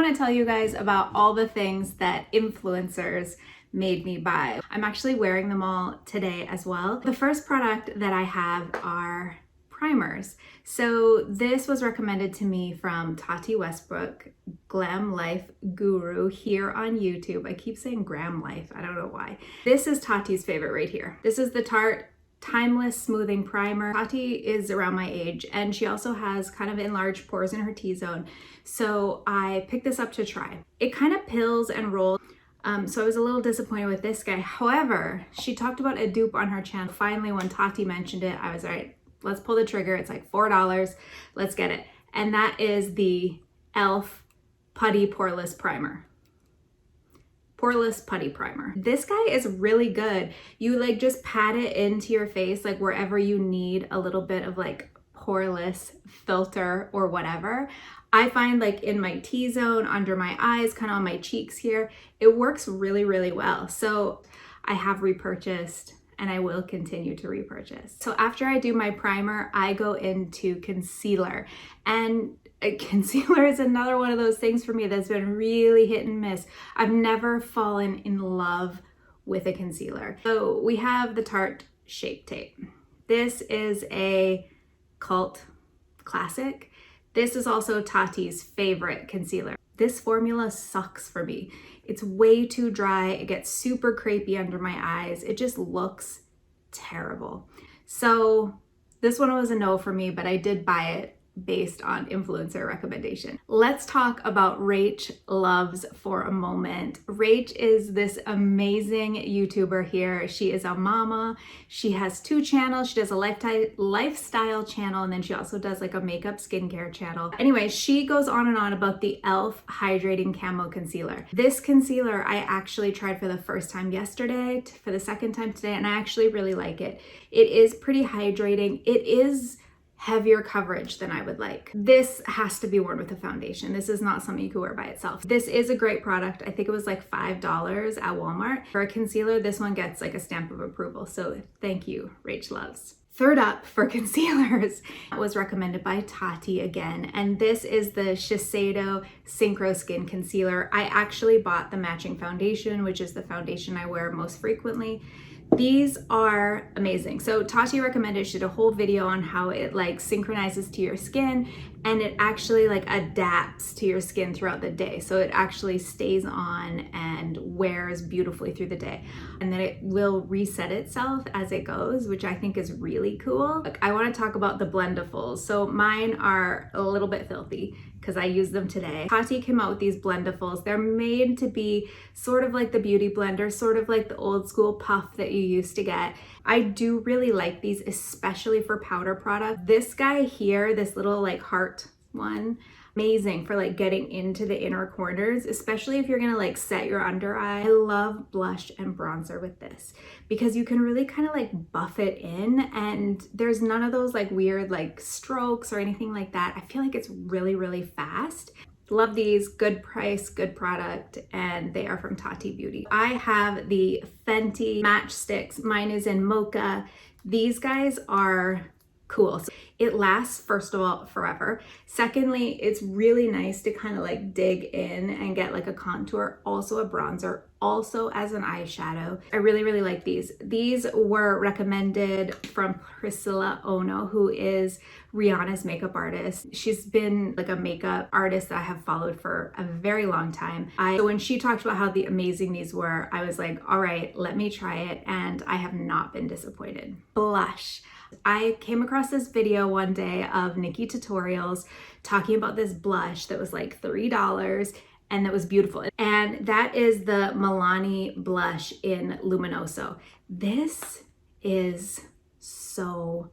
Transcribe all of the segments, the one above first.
want to tell you guys about all the things that influencers made me buy. I'm actually wearing them all today as well. The first product that I have are primers. So this was recommended to me from Tati Westbrook, Glam Life Guru, here on YouTube. I keep saying Gram Life, I don't know why. This is Tati's favorite right here. This is the Tarte Timeless Smoothing Primer. Tati is around my age and she also has kind of enlarged pores in her T-zone. So I picked this up to try. It kind of pills and rolls. So I was a little disappointed with this guy. However, she talked about a dupe on her channel. Finally, when Tati mentioned it, I was all right, let's pull the trigger. It's like $4. Let's get it. And that is the e.l.f. Putty Poreless Primer. Poreless Putty Primer. This guy is really good. You like just pat it into your face, like wherever you need a little bit of like poreless filter or whatever. I find like in my T-zone, under my eyes, kind of on my cheeks here, it works really, really well. So I have repurchased and I will continue to repurchase. So after I do my primer, I go into concealer. And concealer is another one of those things for me that's been really hit and miss. I've never fallen in love with a concealer. So we have the Tarte Shape Tape. This is a cult classic. This is also Tati's favorite concealer. This formula sucks for me. It's way too dry. It gets super crepey under my eyes. It just looks terrible. So this one was a no for me, but I did buy it based on influencer recommendation. Let's talk about Rach Loves for a moment. Rach is this amazing YouTuber here. She is a mama. She has 2 channels. She does a lifestyle channel, and then she also does like a makeup skincare channel. Anyway, she goes on and on about the e.l.f. Hydrating Camo Concealer. This concealer I actually tried for the first time yesterday, for the second time today, and I actually really like it. It is pretty hydrating. It is heavier coverage than I would like. This has to be worn with a foundation. This is not something you can wear by itself. This is a great product. I think it was like $5 at Walmart. For a concealer, this one gets like a stamp of approval. So thank you, Rach Loves. Third up for concealers was recommended by Tati again, and this is the Shiseido Synchro Skin Concealer. I actually bought the matching foundation, which is the foundation I wear most frequently. These are amazing. So Tati recommended, she did a whole video on how it like synchronizes to your skin and it actually like adapts to your skin throughout the day. So it actually stays on and wears beautifully through the day. And then it will reset itself as it goes, which I think is really cool. Like, I want to talk about the Blendifuls. So mine are a little bit filthy because I use them today. Tati came out with these Blendifuls. They're made to be sort of like the beauty blender, sort of like the old school puff that you used to get. I do really like these, especially for powder product. This guy here, this little like heart one, amazing for like getting into the inner corners, especially if you're gonna like set your under eye. I love blush and bronzer with this because you can really kind of like buff it in and there's none of those like weird like strokes or anything like that. I feel like it's really, really fast. Love these, good price, good product, and they are from Tati Beauty. I have the Fenty matchsticks. Mine is in mocha. These guys are cool. So it lasts, first of all, forever. Secondly, it's really nice to kind of like dig in and get like a contour, also a bronzer, also as an eyeshadow. I really, really like these. These were recommended from Priscilla Ono, who is Rihanna's makeup artist. She's been like a makeup artist that I have followed for a very long time. So when she talked about how amazing these were, I was like, all right, let me try it. And I have not been disappointed. Blush. I came across this video one day of Nikki Tutorials talking about this blush that was like $3 and that was beautiful. And that is the Milani blush in Luminoso. This is so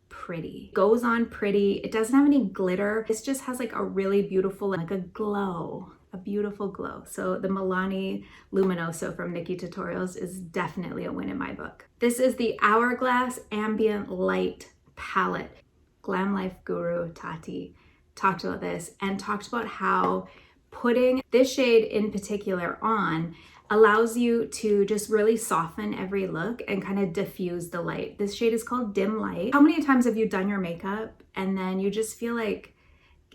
pretty. Goes on pretty. It doesn't have any glitter. This just has like a really beautiful, like a glow. A beautiful glow. So the Milani Luminoso from Nikki Tutorials is definitely a win in my book. This is the Hourglass Ambient Light Palette. Glam Life Guru Tati talked about this and talked about how putting this shade in particular on allows you to just really soften every look and kind of diffuse the light. This shade is called Dim Light. How many times have you done your makeup and then you just feel like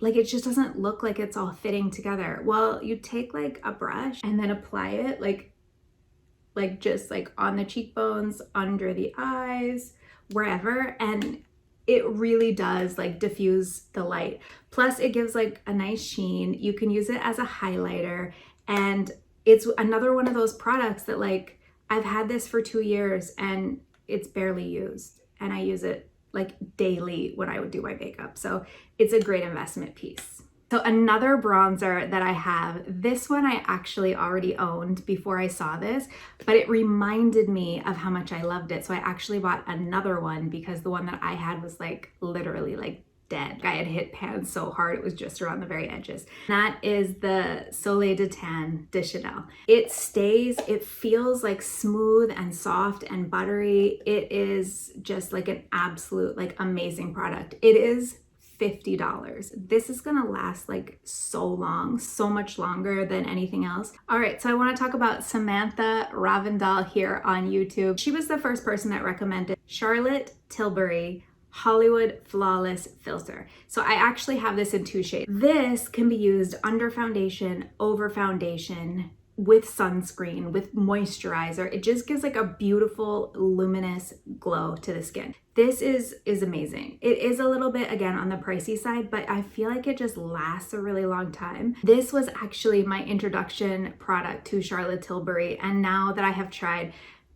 like it just doesn't look like it's all fitting together. Well, you take like a brush and then apply it like just like on the cheekbones, under the eyes, wherever, and it really does like diffuse the light. Plus it gives like a nice sheen. You can use it as a highlighter, and it's another one of those products that like I've had this for 2 years and it's barely used, and I use it like daily when I would do my makeup. So it's a great investment piece. So another bronzer that I have, this one I actually already owned before I saw this, but it reminded me of how much I loved it. So I actually bought another one because the one that I had was like literally like dead. I had hit pan so hard, it was just around the very edges. That is the Soleil de Tan de Chanel. It stays, it feels like smooth and soft and buttery. It is just like an absolute like amazing product. It is $50. This is gonna last like so long, so much longer than anything else. All right, so I wanna talk about Samantha Ravindal here on YouTube. She was the first person that recommended Charlotte Tilbury Hollywood Flawless Filter. So I actually have this in 2 shades. This can be used under foundation, over foundation, with sunscreen, with moisturizer. It just gives like a beautiful luminous glow to the skin. This is amazing. It is a little bit, again, on the pricey side, but I feel like it just lasts a really long time. This was actually my introduction product to Charlotte Tilbury, and now that I have tried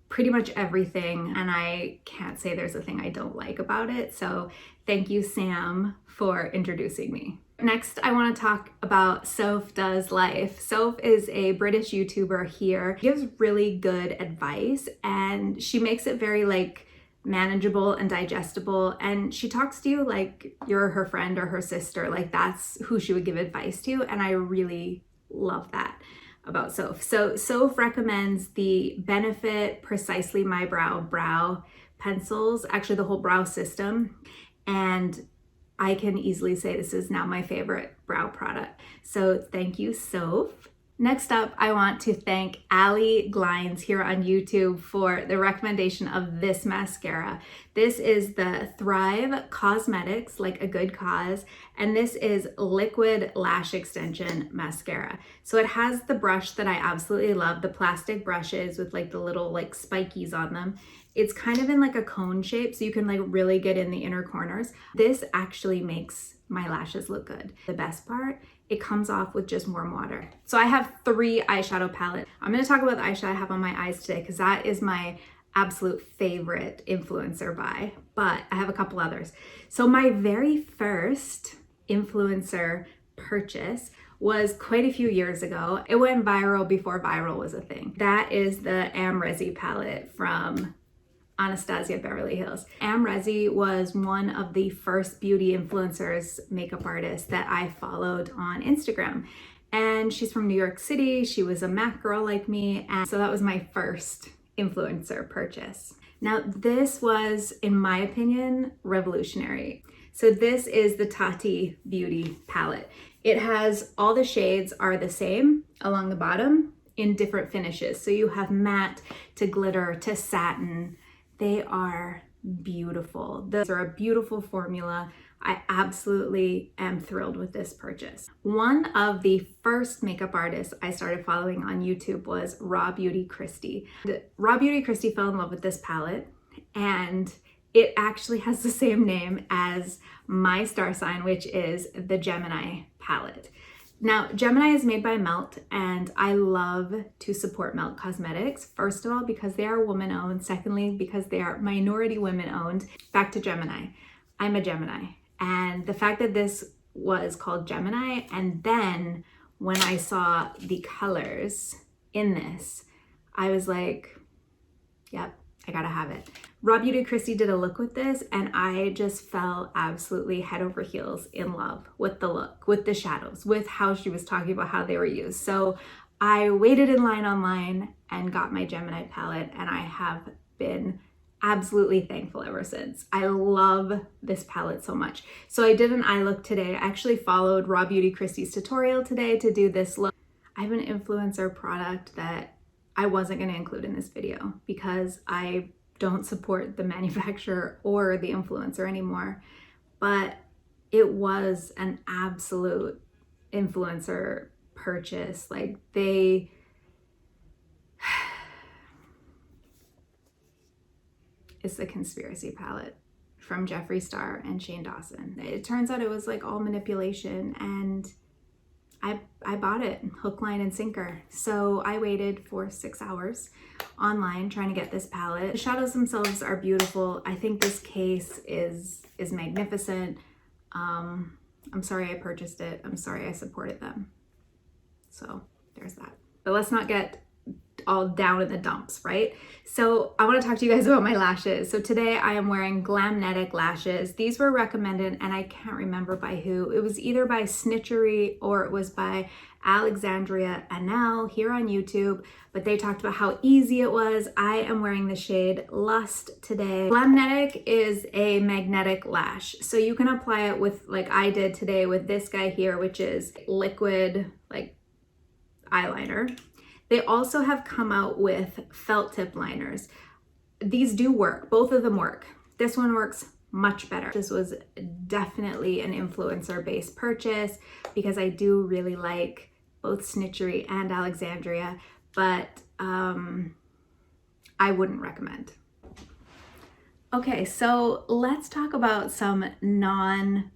pretty much everything, and I can't say there's a thing I don't like about it. So thank you, Sam, for introducing me. Next, I want to talk about Soph Does Life. Soph is a British YouTuber here. She gives really good advice, and she makes it very like manageable and digestible, and she talks to you like you're her friend or her sister. Like that's who she would give advice to, and I really love that about Soph. So Soph recommends the Benefit Precisely My brow pencils, actually the whole brow system, and I can easily say this is now my favorite brow product. So thank you, Soph. Next up, I want to thank Allie Glines here on YouTube for the recommendation of this mascara. This is the Thrive Cosmetics, like a good cause, and this is Liquid Lash Extension Mascara. So it has the brush that I absolutely love, the plastic brushes with like the little like spikies on them. It's kind of in like a cone shape, so you can like really get in the inner corners. This actually makes my lashes look good. The best part, it comes off with just warm water. So I have 3 eyeshadow palettes. I'm gonna talk about the eyeshadow I have on my eyes today because that is my absolute favorite influencer buy, but I have a couple others. So my very first influencer purchase was quite a few years ago. It went viral before viral was a thing. That is the Amrezi palette from Anastasia, Beverly Hills. Amrezi was one of the first beauty influencers, makeup artists that I followed on Instagram. And she's from New York City. She was a Mac girl like me. And so that was my first influencer purchase. Now this was, in my opinion, revolutionary. So this is the Tati Beauty palette. It has all the shades are the same along the bottom in different finishes. So you have matte to glitter to satin. They are beautiful. Those are a beautiful formula. I absolutely am thrilled with this purchase. One of the first makeup artists I started following on YouTube was Raw Beauty Christy. Raw Beauty Christy fell in love with this palette, and it actually has the same name as my star sign, which is the Gemini palette. Now, Gemini is made by Melt, and I love to support Melt Cosmetics. First of all, because they are woman-owned. Secondly, because they are minority women-owned. Back to Gemini. I'm a Gemini. And the fact that this was called Gemini, and then when I saw the colors in this, I was like, yep, I gotta have it. Raw Beauty Christy did a look with this, and I just fell absolutely head over heels in love with the look, with the shadows, with how she was talking about how they were used. So I waited in line online and got my Gemini palette, and I have been absolutely thankful ever since. I love this palette so much. So I did an eye look today. I actually followed Raw Beauty Christy's tutorial today to do this look. I have an influencer product that I wasn't going to include in this video because I don't support the manufacturer or the influencer anymore, but it was an absolute influencer purchase. Like it's the Conspiracy palette from Jeffree Star and Shane Dawson. It turns out it was like all manipulation, and I bought it hook, line, and sinker. So I waited for 6 hours online trying to get this palette. The shadows themselves are beautiful. I think this case is magnificent. I'm sorry I purchased it. I'm sorry I supported them. So there's that. But let's not get all down in the dumps, right? So I want to talk to you guys about my lashes. So today I am wearing Glamnetic lashes. These were recommended, and I can't remember by who. It was either by Snitchery or it was by Alexandria Anel here on YouTube, but they talked about how easy it was. I am wearing the shade Lust today. Glamnetic is a magnetic lash. So you can apply it with, like I did today with this guy here, which is liquid like eyeliner. They also have come out with felt tip liners. These do work, both of them work. This one works much better. This was definitely an influencer-based purchase because I do really like both Snitchery and Alexandria, but I wouldn't recommend. Okay, so let's talk about some non-makeup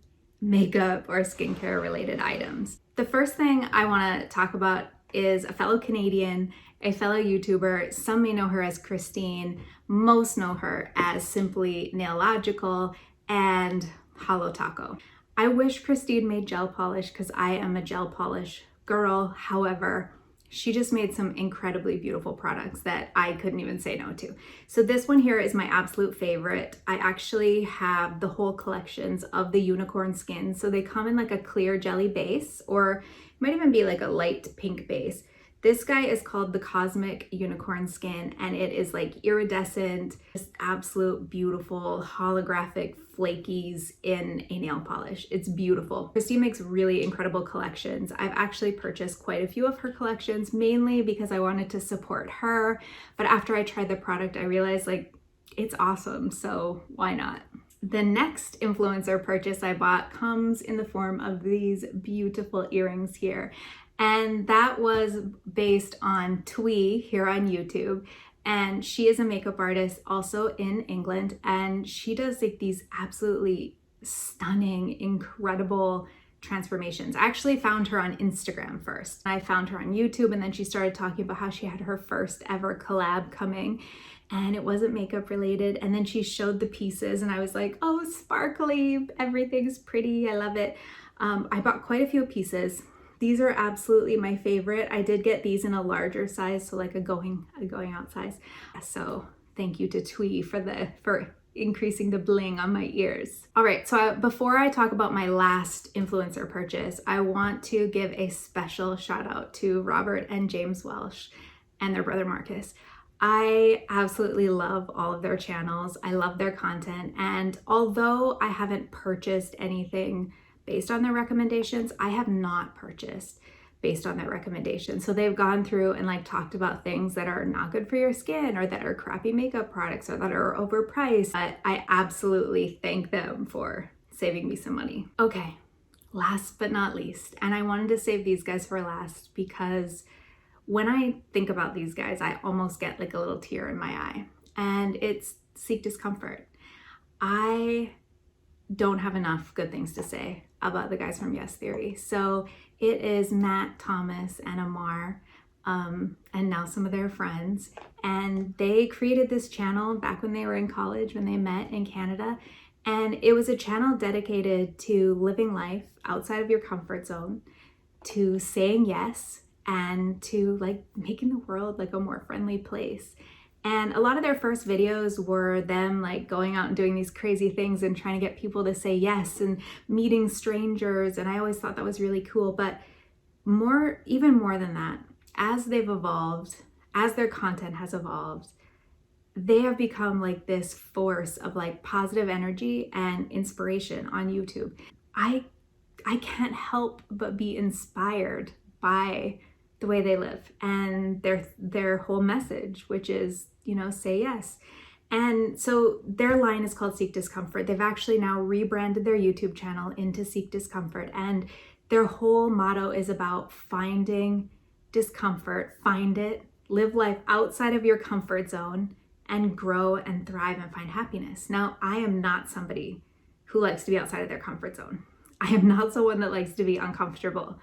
or skincare related items. The first thing I want to talk about is a fellow Canadian, a fellow YouTuber. Some may know her as Christine, most know her as simply Nailogical and Hollow Taco. I wish Christine made gel polish because I am a gel polish girl. However, she just made some incredibly beautiful products that I couldn't even say no to. So this one here is my absolute favorite. I actually have the whole collections of the unicorn skin. So they come in like a clear jelly base, or it might even be like a light pink base. This guy is called the Cosmic Unicorn Skin, and it is like iridescent, just absolute beautiful holographic flakies in a nail polish. It's beautiful. Christine makes really incredible collections. I've actually purchased quite a few of her collections, mainly because I wanted to support her. But after I tried the product, I realized like it's awesome, so why not? The next influencer purchase I bought comes in the form of these beautiful earrings here. And that was based on Twee here on YouTube. And she is a makeup artist also in England. And she does like these absolutely stunning, incredible transformations. I actually found her on Instagram first. I found her on YouTube, and then she started talking about how she had her first ever collab coming. And it wasn't makeup related. And then she showed the pieces and I was like, oh, sparkly, everything's pretty, I love it. I bought quite a few pieces. These are absolutely my favorite. I did get these in a larger size, so like a going out size. So thank you to Twee for increasing the bling on my ears. All right, so before I talk about my last influencer purchase, I want to give a special shout out to Robert and James Welsh and their brother Marcus. I absolutely love all of their channels. I love their content. And although I haven't purchased anything based on their recommendations, I have not purchased based on their recommendations. So they've gone through and like talked about things that are not good for your skin, or that are crappy makeup products, or that are overpriced. But I absolutely thank them for saving me some money. Okay, last but not least, and I wanted to save these guys for last because when I think about these guys, I almost get like a little tear in my eye, and it's Seek Discomfort. I don't have enough good things to say about the guys from Yes Theory. So it is Matt, Thomas, and Amar, and now some of their friends. And they created this channel back when they were in college, when they met in Canada. And it was a channel dedicated to living life outside of your comfort zone, to saying yes, and to like making the world like a more friendly place. And a lot of their first videos were them like going out and doing these crazy things and trying to get people to say yes and meeting strangers. And I always thought that was really cool. But even more than that, as they've evolved, as their content has evolved, they have become like this force of like positive energy and inspiration on YouTube. I can't help but be inspired by the way they live and their whole message, which is, you know, say yes. And so their line is called Seek Discomfort. They've actually now rebranded their YouTube channel into Seek Discomfort. And their whole motto is about finding discomfort, find it, live life outside of your comfort zone, and grow and thrive and find happiness. Now, I am not somebody who likes to be outside of their comfort zone. I am not someone that likes to be uncomfortable,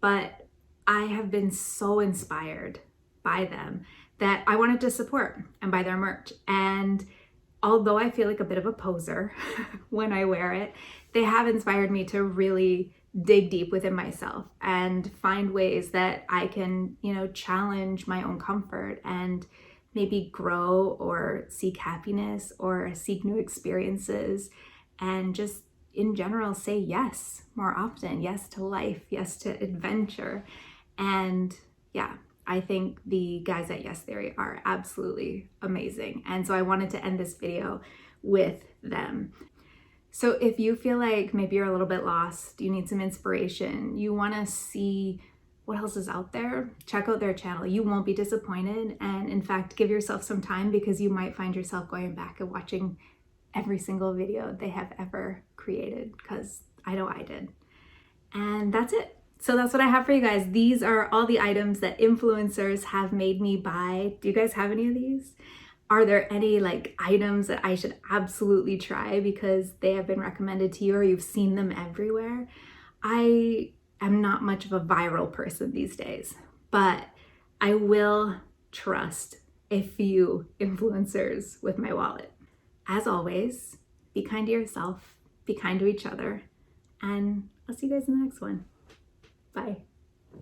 but I have been so inspired by them that I wanted to support and buy their merch. And although I feel like a bit of a poser when I wear it, they have inspired me to really dig deep within myself and find ways that I can, challenge my own comfort and maybe grow or seek happiness or seek new experiences, and just in general say yes more often. Yes to life, yes to adventure. And yeah, I think the guys at Yes Theory are absolutely amazing. And so I wanted to end this video with them. So if you feel like maybe you're a little bit lost, you need some inspiration, you want to see what else is out there, check out their channel. You won't be disappointed. And in fact, give yourself some time, because you might find yourself going back and watching every single video they have ever created, because I know I did. And that's it. So that's what I have for you guys. These are all the items that influencers have made me buy. Do you guys have any of these? Are there any items that I should absolutely try because they have been recommended to you or you've seen them everywhere? I am not much of a viral person these days, but I will trust a few influencers with my wallet. As always, be kind to yourself, be kind to each other, and I'll see you guys in the next one. Bye.